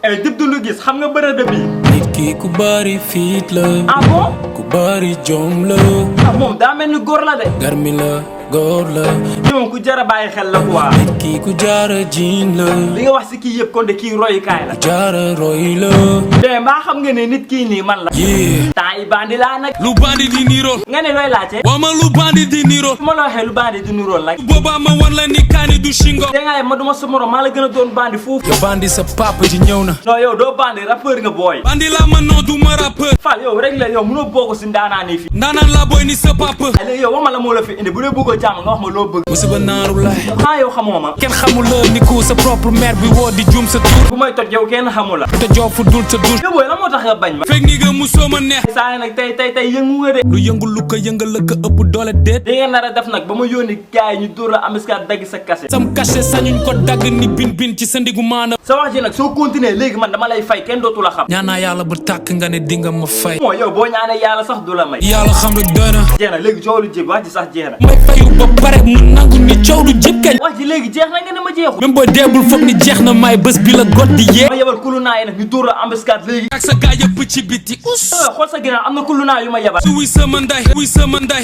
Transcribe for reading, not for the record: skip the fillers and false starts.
ay dib du lu gis xam nga bërëb bi. nit ki ku bari fiit la. ah bon. ku bari jom la. ah moom daa mel ni góor la de. garmi la góor la. moom ku jar a bàyyi xel la quoi. nit ki ku jaara jiin la. li nga wax si kii yëpp kon de kii royukaay la. ku jaara roy la. de mbaa xam nga ne nit kii nii man la. temps yi bandi laa nag. lu bandi di nirool. nga ne looy laajte. waa ma lu bandi di nirool. su ma la waxee lu bandi di nirool nag. boobaa ma wan la ni kaani du shingo. da nga ma duma sa morom maa la gën a doon bandi foofu. yow bandi sa papa ji ñëw na. non yow doo bandi rappeur nga booy. bandi la ma non du ma rappeur. Fall yow rek la yow mënoo bokk si ndaanaan yi fi. ndaanaan la boy ni sa papa. léegi yow wax ma la moo la fi indi bu dee bëggoo jàmm nga wax ma loo bëgg. musiba naaru laay. ah yow xamoo ma. kenn xamul la ni ku sa propre mère bi woo di jum sa tur. bu may toj yow kenn xamul la. te joo fu dul sa dul. yow booy la moo tax nga bañ ma. fekk ni nga musoo ma neex. saa yi nag tey yëngu nga de. lu yëngu lu ko yëngal la ko ëpp doole déet. li nga nar a def nag ba ma yónni gars yi ñu dóor la embuscade dagg sa kase. sam kase sañuñ ko dagg ni bin ci sa ndigu maana. sa wax ji nag soo continuer léegi man dama lay fay kenn dootu la xam. ñaanaa yàlla ba tàkk nga ne dinga ma fay. moo yow boo ñaanee yàlla sax du la may. yàlla xam rek doy na. jeex na léegi coow lu jib wax ji sax jeex na. may fayu ba pare mu nangu ni coow du jib kañ. wax ji léegi jeex na nga ne ma jeexul. même booy deebul foog ni jeex na may bés bi la got di yee. ma yebal kulunaa yi nag ñu dóor la embuscade léegi. ak sa gaay yëpp ci biti us. xool sa ginnaaw am na kulunaa yu ma yebal. wuy sama nday wuy sama nday.